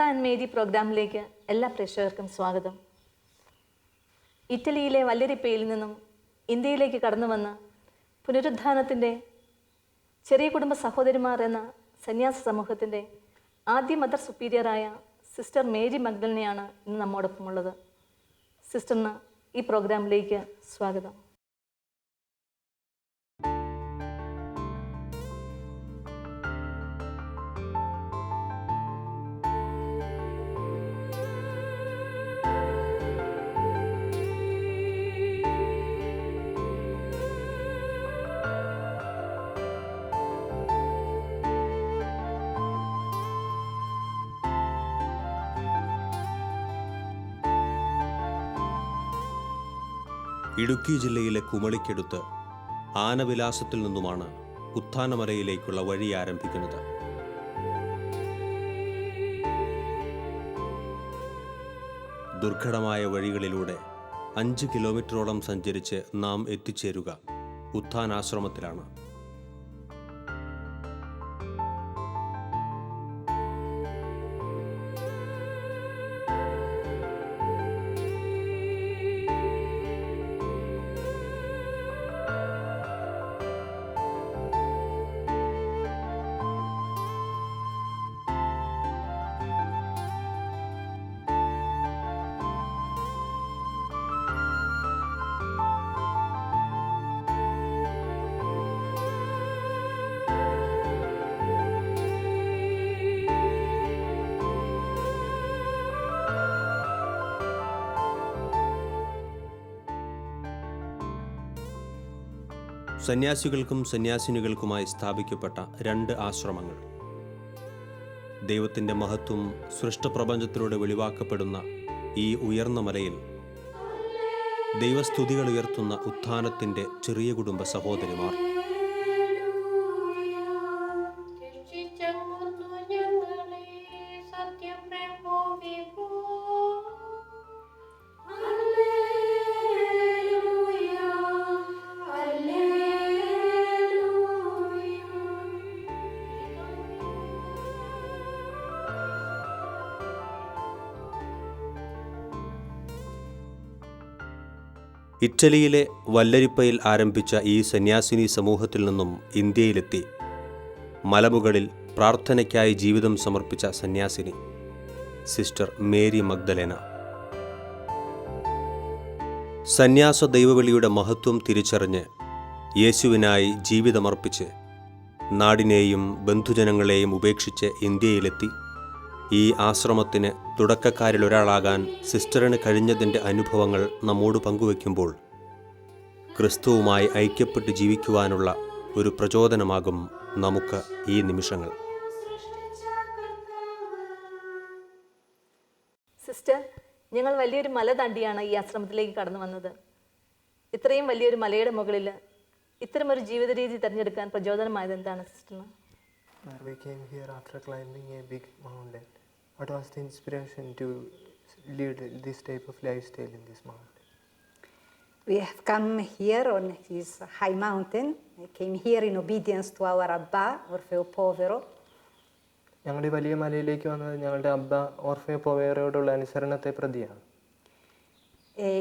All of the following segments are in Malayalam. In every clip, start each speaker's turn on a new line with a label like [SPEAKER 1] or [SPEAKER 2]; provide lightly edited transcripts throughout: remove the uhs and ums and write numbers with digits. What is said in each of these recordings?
[SPEAKER 1] മാർത്ത ആൻഡ് മേരി പ്രോഗ്രാമിലേക്ക് എല്ലാ പ്രേക്ഷകർക്കും സ്വാഗതം. ഇറ്റലിയിലെ വല്ലരിപ്പയിൽ നിന്നും ഇന്ത്യയിലേക്ക് കടന്നു വന്ന പുനരുദ്ധാനത്തിൻ്റെ ചെറിയ കുടുംബ സഹോദരിമാർ എന്ന സന്യാസ സമൂഹത്തിൻ്റെ ആദ്യ മദർ സുപ്പീരിയറായ സിസ്റ്റർ മേരി മഗ്ദലിനെയാണ് ഇന്ന് നമ്മോടൊപ്പമുള്ളത്. സിസ്റ്ററിന് ഈ പ്രോഗ്രാമിലേക്ക് സ്വാഗതം.
[SPEAKER 2] ഇടുക്കി ജില്ലയിലെ കുമളിക്കടുത്ത് ആനവിലാസത്തിൽ നിന്നുമാണ് ഉത്ഥാനമലയിലേക്കുള്ള വഴി ആരംഭിക്കുന്നത്. ദുർഘടമായ വഴികളിലൂടെ 5 കിലോമീറ്ററോളം സഞ്ചരിച്ച് നാം എത്തിച്ചേരുക ഉത്ഥാനാശ്രമത്തിലാണ്. സന്യാസികൾക്കും സന്യാസിനികൾക്കുമായി സ്ഥാപിക്കപ്പെട്ട 2 ആശ്രമങ്ങൾ. ദൈവത്തിൻ്റെ മഹത്വം സൃഷ്ടപ്രപഞ്ചത്തിലൂടെ വെളിവാക്കപ്പെടുന്ന ഈ ഉയർന്ന മലയിൽ ദൈവസ്തുതികൾ ഉയർത്തുന്ന ഉത്ഥാനത്തിൻ്റെ ചെറിയ കുടുംബ സഹോദരിമാർ. ഇറ്റലിയിലെ വല്ലരിപ്പയിൽ ആരംഭിച്ച ഈ സന്യാസിനി സമൂഹത്തിൽ നിന്നും ഇന്ത്യയിലെത്തി മലമുകളിൽ പ്രാർത്ഥനയ്ക്കായി ജീവിതം സമർപ്പിച്ച സന്യാസിനി സിസ്റ്റർ മേരി മഗ്ദലേന. സന്യാസ ദൈവവിളിയുടെ മഹത്വം തിരിച്ചറിഞ്ഞ് യേശുവിനായി ജീവിതമർപ്പിച്ച് നാടിനെയും ബന്ധുജനങ്ങളെയും ഉപേക്ഷിച്ച് ഇന്ത്യയിലെത്തി ഈ ആശ്രമത്തിന് തുടക്കക്കാരിലൊരാളാകാൻ സിസ്റ്ററിന് കഴിഞ്ഞതിൻ്റെ അനുഭവങ്ങൾ നമ്മോട് പങ്കുവയ്ക്കുമ്പോൾ ക്രിസ്തുവുമായി ഐക്യപ്പെട്ട് ജീവിക്കുവാനുള്ള ഒരു പ്രചോദനമാകും നമുക്ക് ഈ നിമിഷങ്ങൾ.
[SPEAKER 1] സിസ്റ്റർ, ഞങ്ങൾ വലിയൊരു മല താണ്ടിയാണ് ഈ ആശ്രമത്തിലേക്ക് കടന്നു വന്നത്. ഇത്രയും വലിയൊരു മലയുടെ മുകളിൽ ഇത്തരമൊരു ജീവിത രീതി തിരഞ്ഞെടുക്കാൻ പ്രചോദനമായത് എന്താണ് സിസ്റ്ററിന്?
[SPEAKER 3] We came here after climbing a big mountain. What was the inspiration to lead this type of lifestyle in this mountain?
[SPEAKER 4] We have come here on this high mountain. I came here in obedience to our Abba, Orfeo Povero.
[SPEAKER 3] ഞങ്ങളുടെ വലിയ മലയിലേക്ക് വന്നത് ഞങ്ങളുടെ അബ്ബ ഓർഫയോ പോവേറോയോടുള്ള അനുസരണത്തെ പ്രതിയാണ്.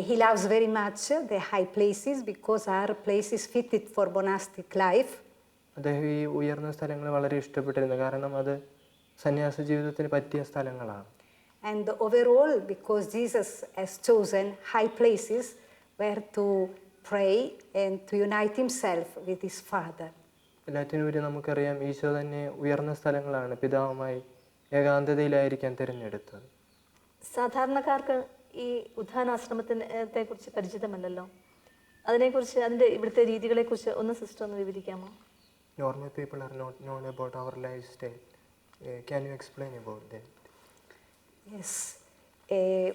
[SPEAKER 4] He loves very much the high places because our place is fitted for monastic life.
[SPEAKER 3] അദ്ദേഹം ഈ ഉയർന്ന സ്ഥലങ്ങൾ വളരെ ഇഷ്ടപ്പെട്ടിരുന്നു, കാരണം അത് സന്യാസ ജീവിതത്തിന് പറ്റിയ സ്ഥലങ്ങളാണ്.
[SPEAKER 4] And overall, because Jesus has chosen high places where to pray and to unite himself with his Father.
[SPEAKER 3] എല്ലാറ്റിനുപരി നമുക്കറിയാം ഈശോ തന്നെ ഉയർന്ന സ്ഥലങ്ങളാണ് പിതാവുമായി ഏകാന്തതയിലായിരിക്കാൻ തിരഞ്ഞെടുത്തത്.
[SPEAKER 1] സാധാരണക്കാർക്ക് ഈ ഉത്ഥാനാശ്രമത്തെ കുറിച്ച് പരിചിതമല്ലല്ലോ. അതിനെക്കുറിച്ച് അതിൻ്റെ ഇവിടുത്തെ രീതികളെക്കുറിച്ച് ഒന്ന് സിസ്റ്റർ ഒന്ന് വിവരിക്കാമോ?
[SPEAKER 3] Normal people are not known about our lifestyle. Can you explain about that?
[SPEAKER 4] Yes.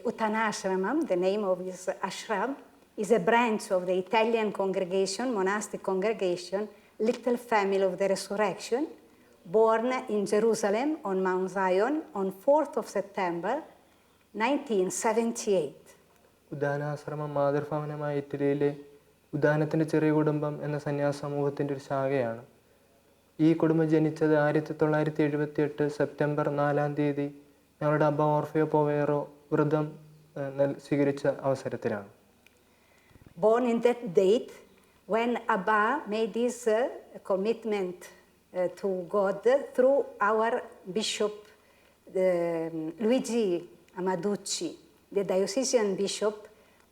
[SPEAKER 4] Uttanashramam, the name of this ashram, is a branch of the Italian congregation, monastic congregation, Little Family of the Resurrection, born in Jerusalem on Mount Zion on 4th of September 1978.
[SPEAKER 3] ഉദാനാശ്രമം മാതൃഭവനമായ ഇറ്റലിയിലെ ഉദാനത്തിൻ്റെ ചെറിയ കുടുംബം എന്ന സന്യാസ സമൂഹത്തിൻ്റെ ഒരു ശാഖയാണ്. ഈ കുടുംബം ജനിച്ചത് 1978 സെപ്റ്റംബർ 4 ഞങ്ങളുടെ അബ്ബ ഓർഫയോ പോവേറോ വ്രതം സ്വീകരിച്ച അവസരത്തിലാണ്.
[SPEAKER 4] Born in that date when Abba made his commitment to God through our Bishop Luigi Amaducci, the diocesan bishop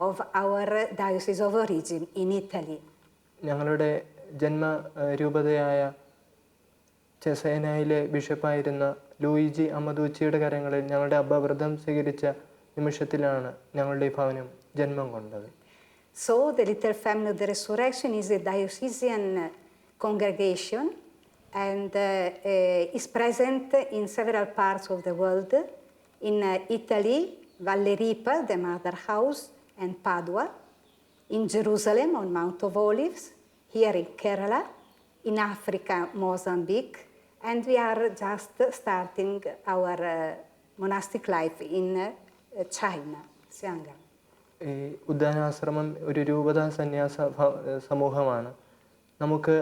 [SPEAKER 4] of our diocese of origin in Italy.
[SPEAKER 3] ഞങ്ങളുടെ ജന്മരൂപതയായ ചെസൈനയിലെ ബിഷപ്പായിരുന്ന ലൂയിജി അമദൂച്ചിയുടെ കരങ്ങളിൽ ഞങ്ങളുടെ അബ്ബ വ്രതം സ്വീകരിച്ച നിമിഷത്തിലാണ് ഞങ്ങളുടെ ഈ ഭവനം ജന്മം കൊണ്ടത്.
[SPEAKER 4] So the Little Family of the Resurrection is a diocesan congregation and is present in several parts of the world. In Italy, Valle Ripa, the mother house, and Padua. In Jerusalem on Mount of Olives, here in Kerala, in Africa, Mozambique, and we are just starting our monastic life in China, Xiang'an.
[SPEAKER 3] ഈ ഉദ്യാനാശ്രമം ഒരു രൂപത സന്യാസ സമൂഹമാണ്. നമുക്ക്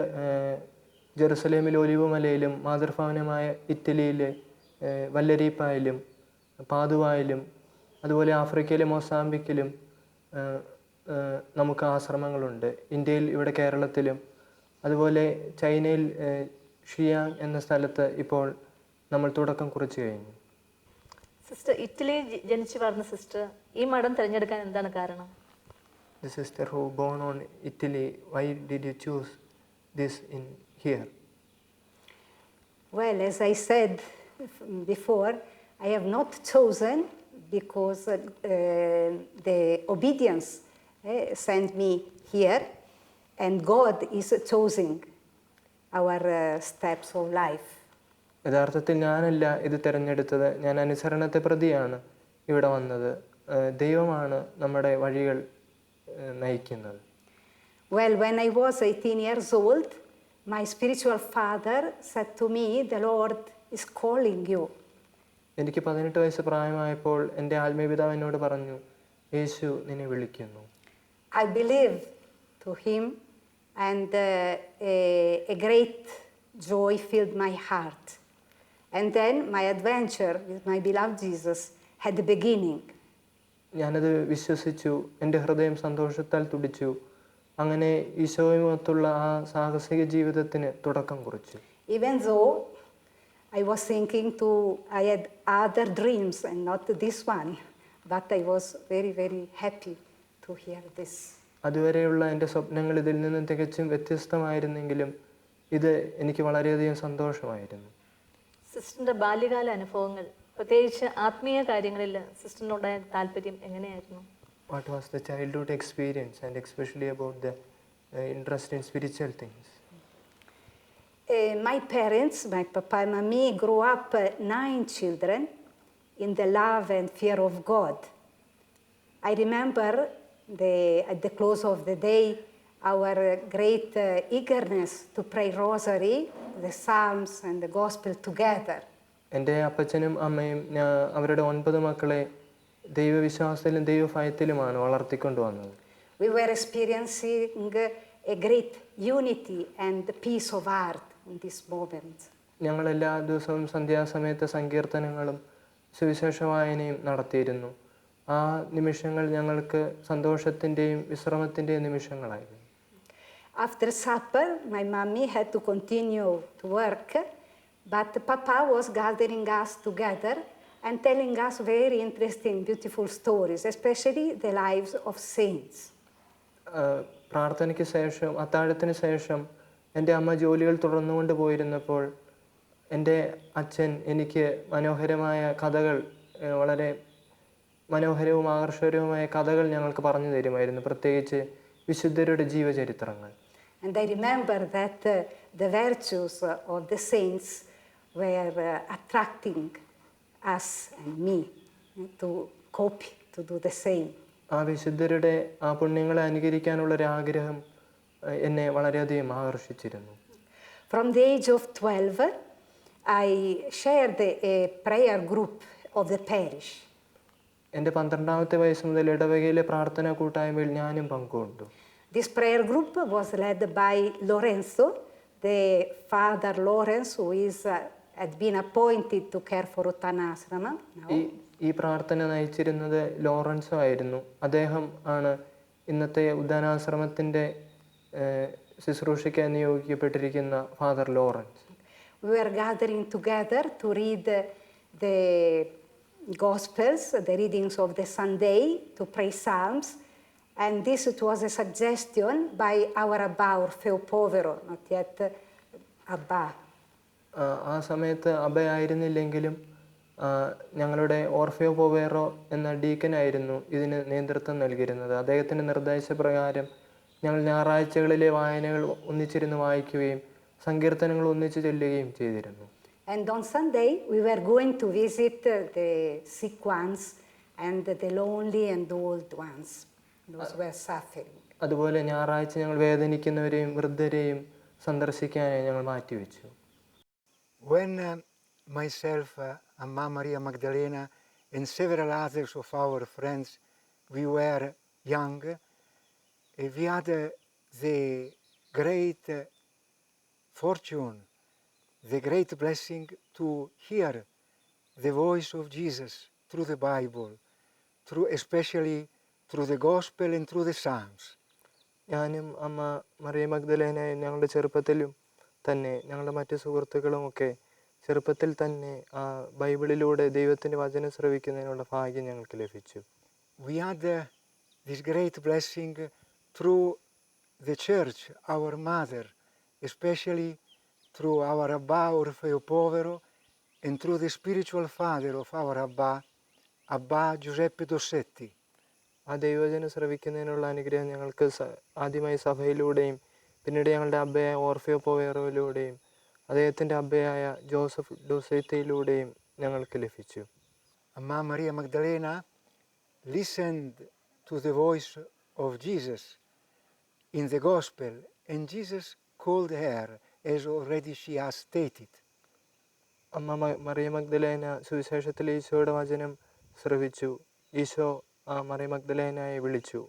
[SPEAKER 3] ജെറുസലേമിൽ ഒലിവുമലയിലും മാതൃഭവനമായ ഇറ്റലിയിലെ വല്ലരീപ്പായിലും പാതുവായിലും അതുപോലെ ആഫ്രിക്കയിലെ മൊസാംബിക്കിലും നമുക്ക് ആശ്രമങ്ങളുണ്ട്. ഇന്ത്യയിൽ ഇവിടെ കേരളത്തിലും അതുപോലെ ചൈനയിൽ ഷിയാങ് എന്ന സ്ഥലത്ത് ഇപ്പോൾ നമ്മൾ തുടക്കം കുറിച്ച് കഴിഞ്ഞു.
[SPEAKER 1] സിസ്റ്റർ ഇറ്റലിയിൽ ജനിച്ചു വളർന്ന സിസ്റ്റർ ഈ മഠം തിരഞ്ഞെടുക്കാൻ എന്താണ് കാരണം?
[SPEAKER 3] The sister who born on Italy, why did you choose this in here?
[SPEAKER 4] Well, as I said before, I have not chosen because the obedience sent me here, and God is choosing our steps of life.
[SPEAKER 3] യഥാർത്ഥത്തിൽ ഞാനല്ല ഇത് തിരഞ്ഞെടുത്തത്, ഞാൻ അനുസരണത്തെ പ്രതിയാണ് ഇവിടെ വന്നത്. ദൈവമാണ് നമ്മുടെ വഴികൾ നയിക്കുന്നത്.
[SPEAKER 4] Well, when I was 18 years old, my spiritual father said to me, "The Lord is calling you."
[SPEAKER 3] എനിക്ക് 18 വയസ്സ് പ്രായമായപ്പോൾ എൻ്റെ ആത്മീയപിതാവ് എന്നോട് പറഞ്ഞു, യേശു നിന്നെ വിളിക്കുന്നു.
[SPEAKER 4] I believed to him, and a great joy filled my heart. And then my adventure with my beloved Jesus had a beginning.
[SPEAKER 3] ഞാനത് വിശ്വസിച്ചു, എൻ്റെ ഹൃദയം സന്തോഷത്താൽ തുടിച്ചു. അങ്ങനെ ഈശോയുമൊത്തുള്ള ആ സാഹസിക ജീവിതത്തിന് തുടക്കം കുറിച്ചു.
[SPEAKER 4] Even though I was thinking I had other dreams and not this one, but I was very, very happy to hear this.
[SPEAKER 3] അതുവരെയുള്ള എൻ്റെ സ്വപ്നങ്ങൾ ഇതിൽ നിന്ന് തികച്ചും വ്യത്യസ്തമായിരുന്നെങ്കിലും ഇത് എനിക്ക് വളരെയധികം സന്തോഷമായിരുന്നു.
[SPEAKER 1] സിസ്റ്ററിൻ്റെ ബാല്യകാല അനുഭവങ്ങൾ, പ്രത്യേകിച്ച് ആത്മീയ കാര്യങ്ങളിൽ സിസ്റ്ററിനുണ്ടായ താല്പര്യം എങ്ങനെയായിരുന്നു?
[SPEAKER 3] What was the childhood experience and especially about the interest in spiritual things?
[SPEAKER 4] My parents, my papa and mommy, grew up 9 children in the love and fear of God. I remember at the close of the day our great eagerness to pray rosary, the psalms and the gospel together.
[SPEAKER 3] എൻ്റെ അപ്പച്ചനും അമ്മയും അവരുടെ 9 മക്കളെ ദൈവവിശ്വാസത്തിലും ദൈവഭയത്തിലുമാണ് വളർത്തിക്കൊണ്ടുവന്നത്.
[SPEAKER 4] We were experiencing a great unity and peace of heart in this moment.
[SPEAKER 3] ഞങ്ങൾ എല്ലാ ദിവസവും സന്ധ്യാസമയത്ത് സങ്കീർത്തനങ്ങളും സുവിശേഷ വായനയും നടത്തിയിരുന്നു. ആ നിമിഷങ്ങൾ ഞങ്ങൾക്ക് സന്തോഷത്തിൻ്റെയും വിശ്രമത്തിൻ്റെയും നിമിഷങ്ങളായിരുന്നു.
[SPEAKER 4] After supper, my mommy had to continue to work, but Papa was gathering us together and telling us very interesting, beautiful stories, especially the lives of saints.
[SPEAKER 3] പ്രാർത്ഥനയ്ക്ക് ശേഷം, അത്താഴത്തിന് ശേഷം എൻ്റെ അമ്മ ജോലികൾ തുടർന്നുകൊണ്ട് പോയിരുന്നപ്പോൾ എൻ്റെ അച്ഛൻ എനിക്ക് മനോഹരമായ കഥകൾ, വളരെ മനോഹരവും ആകർഷകരവുമായ കഥകൾ ഞങ്ങൾക്ക് പറഞ്ഞു തരുമായിരുന്നു, പ്രത്യേകിച്ച് വിശുദ്ധരുടെ ജീവചരിത്രങ്ങൾ.
[SPEAKER 4] And I remember that the virtues of the saints were attracting us and me to copy, to do the same.
[SPEAKER 3] ആ വിശുദ്ധരുടെ ആ പുണ്യങ്ങളെ അനുകരിക്കാനുള്ളൊരു ആഗ്രഹം എന്നെ വളരെയധികം ആകർഷിച്ചിരുന്നു.
[SPEAKER 4] From the age of 12, I shared a prayer group of the parish.
[SPEAKER 3] എൻ്റെ 12ാമത്തെ വയസ്സ് മുതൽ ഇടവകയിലെ പ്രാർത്ഥനാ കൂട്ടായ്മയിൽ ഞാനും പങ്കുകൊണ്ടു.
[SPEAKER 4] This prayer group was led by Lorenzo, the Father Lawrence, who is had been appointed to care for Uttanasrama.
[SPEAKER 3] ഈ പ്രാർത്ഥന നയിച്ചിരുന്നത് ലോറൻസോ ആയിരുന്നു. അദ്ദേഹം ആണ് ഇന്നത്തെ ഉദ്ധാനാശ്രമത്തിൻ്റെ ശുശ്രൂഷയ്ക്ക് നിയോഗിക്കപ്പെട്ടിരിക്കുന്ന father Lawrence.
[SPEAKER 4] We were gathering together to read the Gospels, the readings of the Sunday, to pray Psalms. And this it was a suggestion by our Abba Orfeo Povero, not yet Abba.
[SPEAKER 3] ആ സമയത്ത് അബയായിരുന്നില്ലെങ്കിലും ഞങ്ങളുടെ ഓർഫയോ പോവേറോ എന്ന ഡീക്കനായിരുന്നു ഇതിന് നേതൃത്വം നൽകിയിരുന്നത്. അദ്ദേഹത്തിൻ്റെ നിർദ്ദേശപ്രകാരം ഞങ്ങൾ ഞായറാഴ്ചകളിലെ വായനകൾ ഒന്നിച്ചിരുന്ന് വായിക്കുകയും സങ്കീർത്തനങ്ങൾ ഒന്നിച്ച് ചൊല്ലുകയും ചെയ്തിരുന്നു.
[SPEAKER 4] And on Sunday we were going to visit the sick ones and the lonely and old ones, those who were suffering.
[SPEAKER 3] അതുപോലെ ഞായറാഴ്ച ഞങ്ങൾ വേദനിക്കുന്നവരെയും വൃദ്ധരെയും സന്ദർശിക്കാനായി ഞങ്ങൾ മാറ്റിവെച്ചു.
[SPEAKER 5] When myself, Amma Maria Magdalena, and several others of our friends, we were young, we had the great fortune, the great blessing to hear the voice of Jesus through the Bible, especially through the Gospel and through the Psalms.
[SPEAKER 3] ഞാനും അമ്മ മറിയ മഗ്ദലേനയും ഞങ്ങളുടെ ചെറുപ്പത്തിലും തന്നെ ഞങ്ങളുടെ മറ്റു സുഹൃത്തുക്കളുമൊക്കെ ചെറുപ്പത്തിൽ തന്നെ ബൈബിളിലൂടെ ദൈവത്തിൻ്റെ വചനം ശ്രവിക്കുന്നതിനുള്ള ഭാഗ്യം ഞങ്ങൾക്ക് ലഭിച്ചു.
[SPEAKER 5] We had this great blessing through the church, our mother, especially through our Abba Orfeo Povero, and through the spiritual father of our Abba, Abba Giuseppe Dossetti.
[SPEAKER 3] ആ ദൈവവചനം ശ്രവിക്കുന്നതിനുള്ള അനുഗ്രഹം ഞങ്ങൾക്ക് ആദ്യമായി സഭയിലൂടെയും പിന്നീട് ഞങ്ങളുടെ അബ്ബയായ ഓർഫയോ പോവേറോയിലൂടെയും അദ്ദേഹത്തിൻ്റെ അബ്ബയായ ജോസഫ് ഡോസെത്തിയിലൂടെയും ഞങ്ങൾക്ക് ലഭിച്ചു.
[SPEAKER 5] Amma Maria Magdalena listened to the voice of Jesus in the Gospel, and Jesus called her, as already she has stated.
[SPEAKER 3] അമ്മ മറിയ മഗ്ദലേന സുവിശേഷത്തിൽ ഈശോയുടെ വചനം ശ്രവിച്ചു. ഈശോ മറിയ മഗ്ദലേനയെ വിളിച്ചു,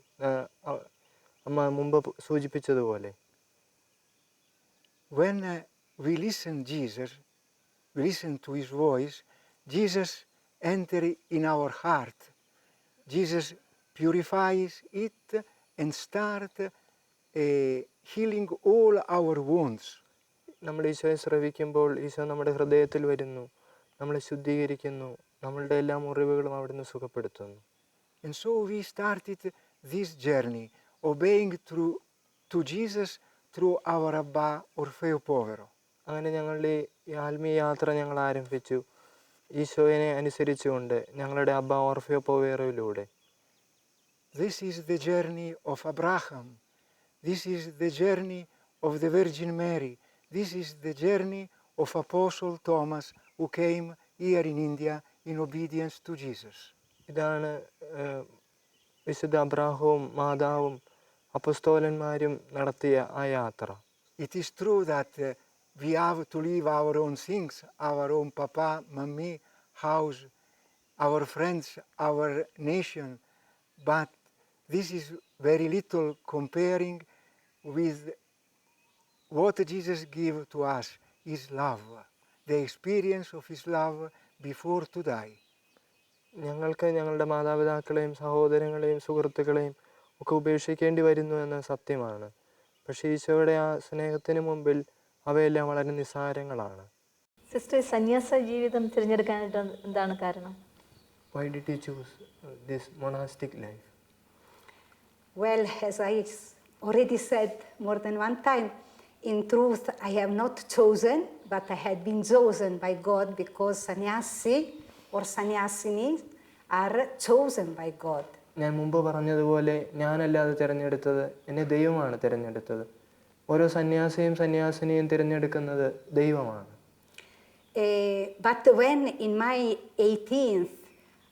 [SPEAKER 3] അമ്മ മുമ്പ് സൂചിപ്പിച്ചതുപോലെ.
[SPEAKER 5] When we listen to his voice, Jesus enters in our heart. Jesus purifies it and starts healing all our wounds.
[SPEAKER 3] നമ്മൾ ഈശോയെ ശ്രവിക്കുമ്പോൾ ഈശോ നമ്മുടെ ഹൃദയത്തിൽ വരുന്നു, നമ്മളെ ശുദ്ധീകരിക്കുന്നു, നമ്മളുടെ എല്ലാ മുറിവുകളും അവിടുന്ന് സുഖപ്പെടുത്തുന്നു.
[SPEAKER 5] And so we started this journey, obeying to Jesus through our Abba Orfeo Povero.
[SPEAKER 3] അങ്ങനെ ഞങ്ങളുടെ ഈ ആത്മീയ യാത്ര ഞങ്ങൾ ആരംഭിച്ചു ഈശോയെ അനുസരിച്ചുകൊണ്ട് ഞങ്ങളുടെ അബ്ബ ഓർഫയോ പോവേറോയിലൂടെ.
[SPEAKER 5] This is the journey of Abraham. This is the journey of the Virgin Mary. This is the journey of Apostle Thomas, who came here in India in obedience to Jesus.
[SPEAKER 3] ഇതാണ് വിശുദ്ധ അബ്രാഹവും മാതാവും അപ്പസ്തോലന്മാരും നടത്തിയ ആ യാത്ര.
[SPEAKER 5] It is true that we have to leave our own things, our own papa, mommy, house, our friends, our nation, but this is very little comparing with what Jesus gave to us, his love, the experience of his love before to die.
[SPEAKER 3] ഞങ്ങൾക്ക് ഞങ്ങളുടെ മാതാപിതാക്കളെയും സഹോദരങ്ങളെയും സുഹൃത്തുക്കളെയും ഒക്കെ ഉപേക്ഷിക്കേണ്ടി വരുന്നു എന്ന സത്യമാണ്. പക്ഷേ ഈശോയുടെ ആ സ്നേഹത്തിന് മുമ്പിൽ അവയെല്ലാം വളരെ നിസ്സാരങ്ങളാണ്.
[SPEAKER 1] സിസ്റ്റർ, സന്യാസ ജീവിതം തിരഞ്ഞെടുക്കാനായിട്ട് എന്താണ് കാരണം?
[SPEAKER 3] Why did you choose this monastic life?
[SPEAKER 4] Well, as I already said more than one time, in truth, I have not chosen, but I had been chosen by God, because sannyasi or sannyasini are chosen by God.
[SPEAKER 3] ഞാൻ മുമ്പ് പറഞ്ഞതുപോലെ ഞാനല്ലാതെ തിരഞ്ഞെടുത്തത്, എന്നെ ദൈവമാണ് തിരഞ്ഞെടുത്തത്. ഓരോ സന്യാസിയും സന്യാസിനിയും തിരഞ്ഞെടുക്കുന്നത് ദൈവമാണ്.
[SPEAKER 4] But when in my 18th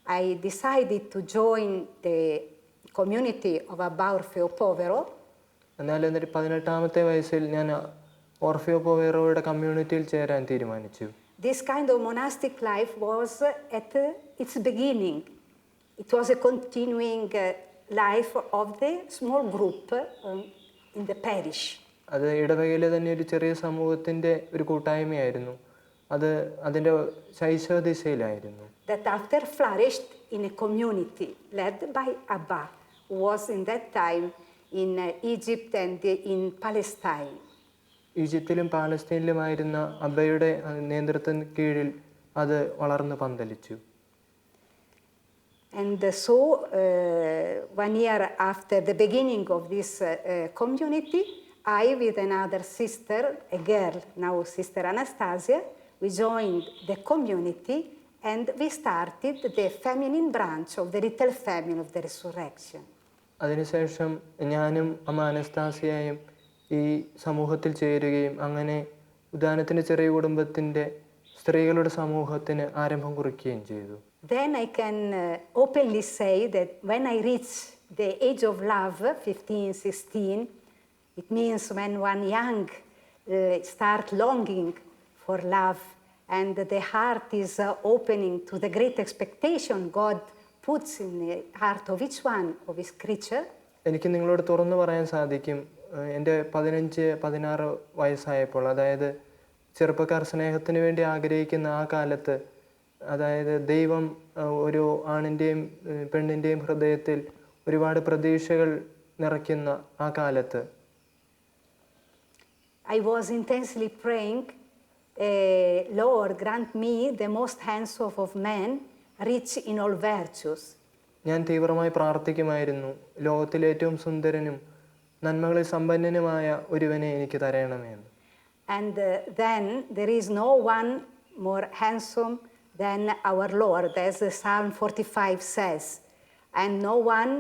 [SPEAKER 4] I decided to join the community of Abba Orfeo Povero,
[SPEAKER 3] എന്നാൽ എന്നിട്ട് 18-ാമത്തെ വയസ്സിൽ ഞാൻ ഓർഫയോ പോവേറോയുടെ കമ്മ്യൂണിറ്റിയിൽ ചേരാൻ തീരുമാനിച്ചു.
[SPEAKER 4] this kind of monastic life was at its beginning. It was a continuing life of the small group in the parish.
[SPEAKER 3] അത് ഇടവകയിലെ തന്നെ ഒരു ചെറിയ സമൂഹത്തിൻ്റെ ഒരു കൂട്ടായ്മയായിരുന്നു. അത് അതിൻ്റെ ശൈശവ ദിശയിലായിരുന്നു.
[SPEAKER 4] that after flourished in a community led by Abba, who was in that time in Egypt and in Palestine.
[SPEAKER 3] ഈജിപ്തിലും പാലസ്തീനിലുമായിരുന്ന അബ്ബയുടെ നേതൃത്വത്തിന് കീഴിൽ അത് വളർന്ന് പന്തലിച്ചു.
[SPEAKER 4] And so 1 year after the beginning of this community, I, with another sister, a girl, now Sister Anastasia, we joined the community and we started the feminine branch of the Little Family of the Resurrection.
[SPEAKER 3] അതിനുശേഷം ഞാനും അമ്മ അനസ്താസിയായും ഈ സമൂഹത്തിൽ ചേരുകയും അങ്ങനെ ഉദാനത്തിൻ്റെ ചെറിയ കുടുംബത്തിൻ്റെ സ്ത്രീകളുടെ സമൂഹത്തിന് ആരംഭം കുറിക്കുകയും ചെയ്തു.
[SPEAKER 4] Then I can openly say that when I reach the age of love, 15, 16, it means when one young start longing for love and the heart is opening to the great expectation God puts in the heart of each one of his creature.
[SPEAKER 3] എനിക്ക് നിങ്ങളോട് തുറന്നു പറയാൻ സാധിക്കും, എൻ്റെ 15-16 വയസ്സായപ്പോൾ, അതായത് ചെറുപ്പക്കാർ സ്നേഹത്തിന് വേണ്ടി ആഗ്രഹിക്കുന്ന ആ കാലത്ത്, അതായത് ദൈവം ഒരു ആണിൻ്റെയും പെണ്ണിൻ്റെയും ഹൃദയത്തിൽ ഒരുപാട് പ്രതീക്ഷകൾ നിറയ്ക്കുന്ന ആ കാലത്ത്
[SPEAKER 4] I was intensely praying, Lord, grant me the most handsome of men, rich in all virtues.
[SPEAKER 3] ഞാൻ തീവ്രമായി പ്രാർത്ഥിക്കുമായിരുന്നു, ലോകത്തിലെ ഏറ്റവും സുന്ദരനും നന്മകളിൽ സമ്പന്നനുമായ ഒരുവനെ എനിക്ക് തരയണമെന്ന്.
[SPEAKER 4] And then there is no one more handsome than our Lord, as Psalm 45 says. And no one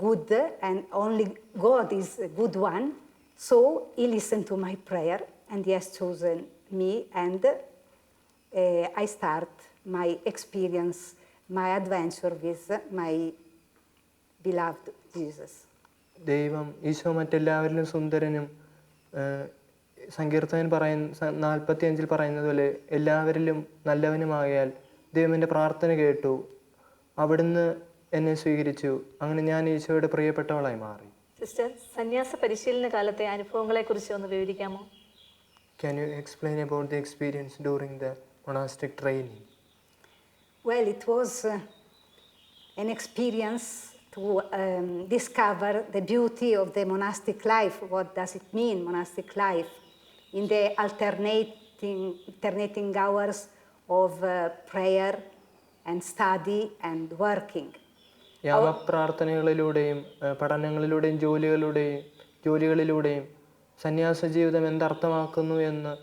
[SPEAKER 4] good, and only God is a good one. So he listened to my prayer and he has chosen me, and I start my experience, my adventure with my beloved Jesus.
[SPEAKER 3] ദൈവം ഈശോ മറ്റെല്ലാവരിലും സുന്ദരനും, സങ്കീർത്തകൻ 45 പറയുന്നത് പോലെ എല്ലാവരിലും നല്ലവനുമാകയാൽ ദൈവം എൻ്റെ പ്രാർത്ഥന കേട്ടു, അവിടുന്ന് എന്നെ സ്വീകരിച്ചു, അങ്ങനെ ഞാൻ ഈശോയുടെ പ്രിയപ്പെട്ടവളായി മാറി.
[SPEAKER 1] സിസ്റ്റർ, സന്യാസ പരിശീലന കാലത്തെ അനുഭവങ്ങളെക്കുറിച്ച് ഒന്ന് വിവരിക്കാമോ?
[SPEAKER 3] Can you explain about the experience during the monastic training?
[SPEAKER 4] Well, it was an experience to discover the beauty of the monastic life. What does it mean, monastic life? In the alternating hours of prayer and study and working.
[SPEAKER 3] യാമപ്രാർത്ഥനകളിലൂടെയും പഠനങ്ങളിലൂടെയും ജോലികളിലൂടെയും സന്യാസ ജീവിതം എന്തർത്ഥമാക്കുന്നു എന്ന്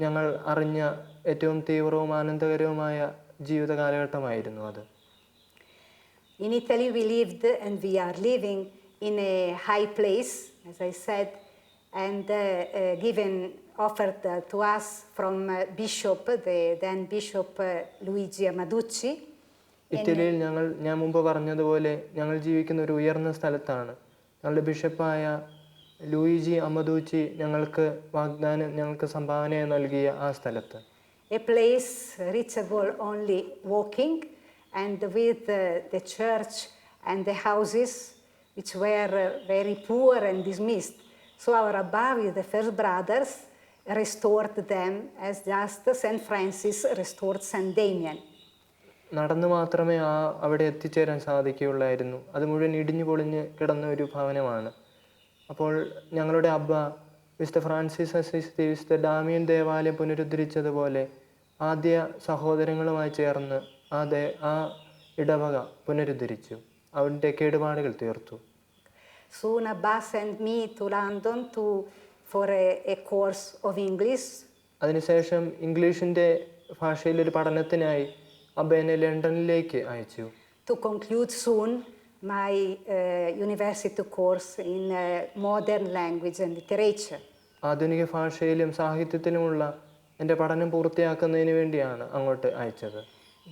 [SPEAKER 3] ഞങ്ങൾ അറിഞ്ഞ ഏറ്റവും തീവ്രവും ആനന്ദകരവുമായ ജീവിത കാലഘട്ടമായിരുന്നു അത്.
[SPEAKER 4] In Italy we lived and we are living in a high place, as I said, and offered to us from Bishop, the then Bishop Luigi Amaducci.
[SPEAKER 3] ഇറ്റലിയിൽ ഞാൻ മുമ്പ് പറഞ്ഞതുപോലെ ഞങ്ങൾ ജീവിക്കുന്ന ഒരു ഉയർന്ന സ്ഥലത്താണ്. ഞങ്ങളുടെ ബിഷപ്പായ ലൂയിജി അമദൂച്ചി ഞങ്ങൾക്ക് സംഭാവനയായി നൽകിയ ആ സ്ഥലത്ത്.
[SPEAKER 4] A place reachable only walking, and with the church and the houses which were very poor and dismissed. So our Abba with the first brothers restored them as just St. Francis restored St. Damien.
[SPEAKER 3] നടന്നു മാത്രമേ അവിടെ എത്തിച്ചേരാൻ സാധിക്കുകയുള്ളായിരുന്നു. അത് മുഴുവൻ ഇടിഞ്ഞു പൊളിഞ്ഞ് കിടന്ന ഒരു ഭവനമാണ്. അപ്പോൾ ഞങ്ങളുടെ അബ്ബ വിശുദ്ധ ഫ്രാൻസിസ് അസിസ്തി, വിശുദ്ധ ഡാമിയൻ ദേവാലയം പുനരുദ്ധരിച്ചതുപോലെ ആദ്യ സഹോദരങ്ങളുമായി ചേർന്ന് ആ ഇടവക പുനരുദ്ധരിച്ചു, അവരുടെ കേടുപാടുകൾ തീർത്തു.
[SPEAKER 4] Soon Abba sent me to London for a course of English.
[SPEAKER 3] അതിനുശേഷം ഇംഗ്ലീഷിൻ്റെ ഭാഷയിലൊരു പഠനത്തിനായി അബ്ബ എന്നെ ലണ്ടനിലേക്ക് അയച്ചു.
[SPEAKER 4] To conclude soon my university course in modern language and literature.
[SPEAKER 3] ആധുനിക ഭാഷയിലും സാഹിത്യത്തിലുമുള്ള എൻ്റെ പഠനം പൂർത്തിയാക്കുന്നതിന് വേണ്ടിയാണ് അങ്ങോട്ട് അയച്ചത്.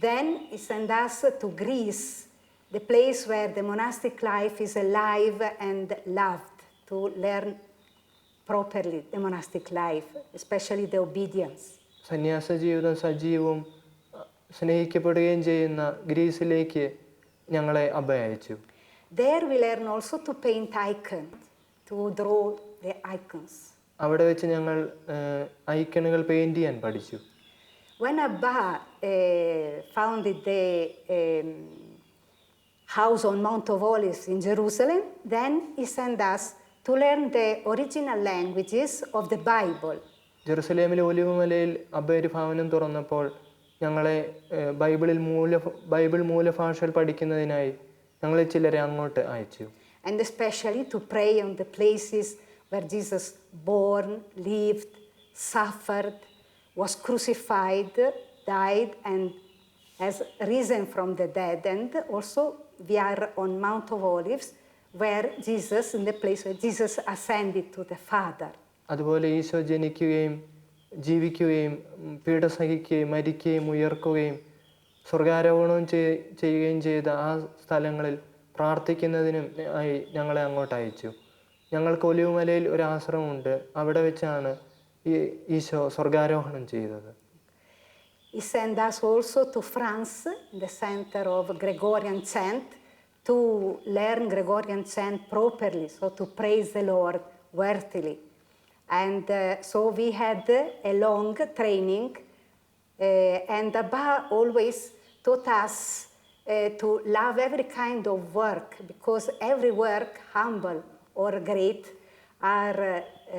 [SPEAKER 4] Then he sent us to Greece, the place where the monastic life is alive and loved, to learn properly the monastic life, especially the obedience.
[SPEAKER 3] സന്യാസ ജീവിതം സജീവവും സ്നേഹിക്കപ്പെടുകയും ചെയ്യുന്ന ഗ്രീസിലേക്ക് ഞങ്ങളെ അബ്ബ അയച്ചു.
[SPEAKER 4] There we learn also to paint icons, to draw the icons.
[SPEAKER 3] അവിടെ വെച്ച് ഞങ്ങൾ ഐക്കണുകൾ പെയിൻറ് ചെയ്യാൻ പഠിച്ചു.
[SPEAKER 4] When Abba founded the house on Mount of Olives in Jerusalem, then he sent us to learn the original languages of the Bible.
[SPEAKER 3] ജെറുസലേമിലെ ഒലിവുമലയിൽ അബ്ബ ഒരു ഭവനം തുറന്നപ്പോൾ ഞങ്ങളെ ബൈബിൾ മൂലഭാഷകൾ പഠിക്കുന്നതിനായി ഞങ്ങളെ ചിലരെ അങ്ങോട്ട് അയച്ചു.
[SPEAKER 4] And especially to pray on the places where Jesus born, lived, suffered, was crucified, died, and has risen from the dead. And also we are on Mount of Olives, where Jesus, in the place where Jesus ascended to the Father.
[SPEAKER 3] അതുപോലെ ഈശോ ജനിക്കുകയും ജീവിക്കുകയും പീഡ സഹിക്കുകയും മരിക്കുകയും ഉയർക്കുകയും സ്വർഗാരോഹണം ചെയ്യുകയും ചെയ്ത ആ സ്ഥലങ്ങളിൽ പ്രാർത്ഥിക്കുന്നതിനും ആയി ഞങ്ങളെ അങ്ങോട്ട് അയച്ചു. ഞങ്ങൾക്ക് ഒലിവുമലയിൽ ഒരു ആശ്രമമുണ്ട്. അവിടെ വെച്ചാണ് ഈശോ സ്വർഗാരോഹണം ചെയ്തത്.
[SPEAKER 4] He sent us also to France, in the center of Gregorian chant, to learn Gregorian chant properly, so to praise the Lord worthily. And so we had a long training, and Abba always taught us to love every kind of work, because every work, humble or great, are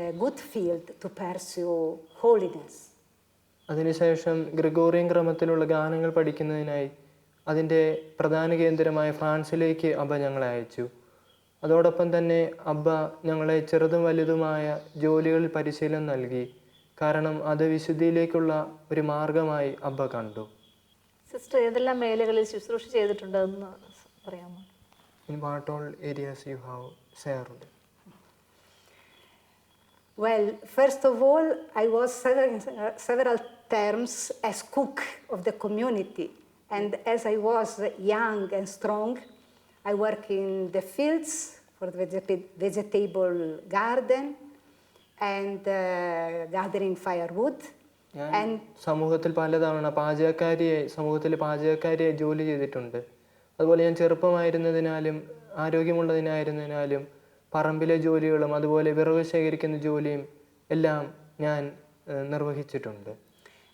[SPEAKER 4] a good field to pursue holiness.
[SPEAKER 3] അതിനുശേഷം ഗ്രിഗോറിയൻ ക്രമത്തിലുള്ള ഗാനങ്ങൾ പഠിക്കുന്നതിനായി അതിൻ്റെ പ്രധാന കേന്ദ്രമായ ഫ്രാൻസിലേക്ക് അബ്ബ ഞങ്ങളെ അയച്ചു. അതോടൊപ്പം തന്നെ അബ്ബ ഞങ്ങളെ ചെറുതും വലുതുമായ ജോലികളിൽ പരിശീലനം നൽകി. കാരണം അത് വിശുദ്ധിയിലേക്കുള്ള ഒരു മാർഗമായി അബ്ബ കണ്ടു.
[SPEAKER 1] സിസ്റ്റർ ഏതെല്ലാം മേഖലകളിൽ ശുശ്രൂഷ ചെയ്തിട്ടുണ്ടെന്ന് പറയാമോ?
[SPEAKER 3] In what all areas you have served?
[SPEAKER 4] Well, first of all, I was several terms as cook of the community. And as I was young and strong, I worked in the fields for the vegetable garden and gathering firewood.
[SPEAKER 3] ഞാൻ സമൂഹത്തിൽ പലതവണ സമൂഹത്തിലെ പാചകക്കാരിയെ ജോലി ചെയ്തിട്ടുണ്ട്. അതുപോലെ ഞാൻ ചെറുപ്പമായിരുന്നതിനാലും ആരോഗ്യമുള്ളതിനായിരുന്നതിനാലും പറമ്പിലെ ജോലികളും അതുപോലെ വിറക് ശേഖരിക്കുന്ന ജോലിയും എല്ലാം ഞാൻ നിർവഹിച്ചിട്ടുണ്ട്.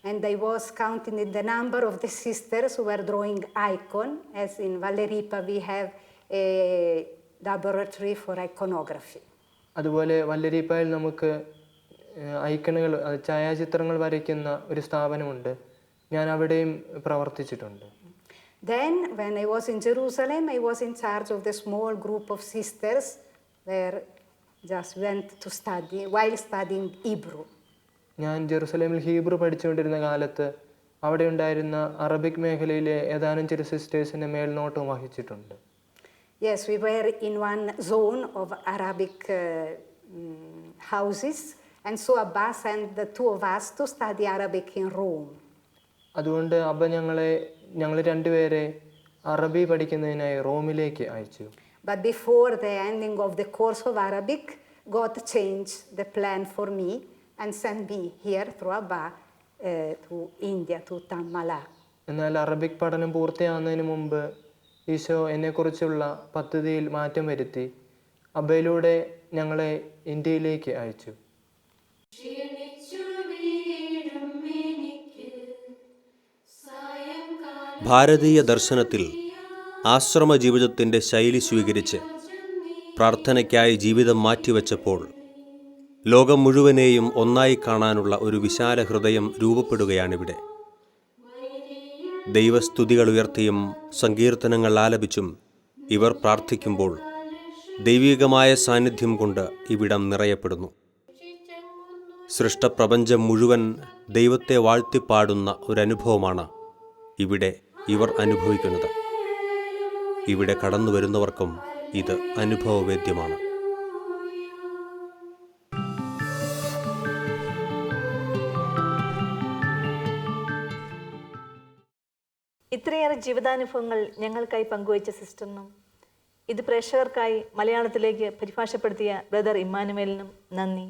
[SPEAKER 4] And I was counting the number of the sisters who were drawing icon, as in Valleripa we have a laboratory for iconography.
[SPEAKER 3] അതുപോലെ വല്ലരീപ്പയിൽ നമുക്ക് ഐക്കണുകൾ ഛായാചിത്രങ്ങൾ വരയ്ക്കുന്ന ഒരു സ്ഥാപനമുണ്ട്. ഞാൻ അവിടെയും പ്രവർത്തിച്ചിട്ടുണ്ട്.
[SPEAKER 4] Then when I was in Jerusalem, I was in charge of the small group of sisters where just went to study while studying Hebrew.
[SPEAKER 3] ഞാൻ ജെറുസലേമിൽ ഹീബ്രു പഠിച്ചുകൊണ്ടിരുന്ന കാലത്ത് അവിടെ ഉണ്ടായിരുന്ന അറബിക് മേഖലയിലെ ഏതാനും ചില സിസ്റ്റേഴ്സിന്റെ മേൽനോട്ടം വഹിച്ചിട്ടുണ്ട്.
[SPEAKER 4] Yes, we were in one zone of Arabic houses, and so Abba sent the two of us to study Arabic in Rome.
[SPEAKER 3] അതുകൊണ്ട് അബ്ബ ഞങ്ങൾ രണ്ടുപേരെ അറബി പഠിക്കുന്നതിനായി റോമിലേക്ക് അയച്ചു.
[SPEAKER 4] But before the ending of the course of Arabic, God changed the plan for me and sent me here through Abba to India, to Tammala.
[SPEAKER 3] എന്നാൽ അറബിക് പഠനം പൂർത്തിയാകുന്നതിന് മുമ്പ് ഈശോ എന്നെക്കുറിച്ചുള്ള പദ്ധതിയിൽ മാറ്റം വരുത്തി അബ്ബയിലൂടെ ഞങ്ങളെ ഇന്ത്യയിലേക്ക് അയച്ചു.
[SPEAKER 2] ഭാരതീയ ദർശനത്തിൽ ആശ്രമ ജീവിതത്തിൻ്റെ ശൈലി സ്വീകരിച്ച് പ്രാർത്ഥനയ്ക്കായി ജീവിതം മാറ്റിവെച്ചപ്പോൾ ലോകം മുഴുവനെയും ഒന്നായി കാണാനുള്ള ഒരു വിശാല ഹൃദയം രൂപപ്പെടുകയാണിവിടെ. ദൈവസ്തുതികൾ ഉയർത്തിയും സങ്കീർത്തനങ്ങൾ ആലപിച്ചും ഇവർ പ്രാർത്ഥിക്കുമ്പോൾ ദൈവികമായ സാന്നിധ്യം കൊണ്ട് ഇവിടം നിറയപ്പെടുന്നു. സൃഷ്ടപ്രപഞ്ചം മുഴുവൻ ദൈവത്തെ വാഴ്ത്തിപ്പാടുന്ന ഒരനുഭവമാണ് ഇവിടെ ഇവർ അനുഭവിക്കുന്നത്. ഇവിടെ കടന്നു വരുന്നവർക്കും ഇത് അനുഭവവേദ്യമാണ്.
[SPEAKER 1] ഇത്രയേറെ ജീവിതാനുഭവങ്ങൾ ഞങ്ങൾക്കായി പങ്കുവച്ച സിസ്റ്ററിനും ഇത് പ്രേക്ഷകർക്കായി മലയാളത്തിലേക്ക് പരിഭാഷപ്പെടുത്തിയ ബ്രദർ ഇമ്മാനുവേലിനും നന്ദി.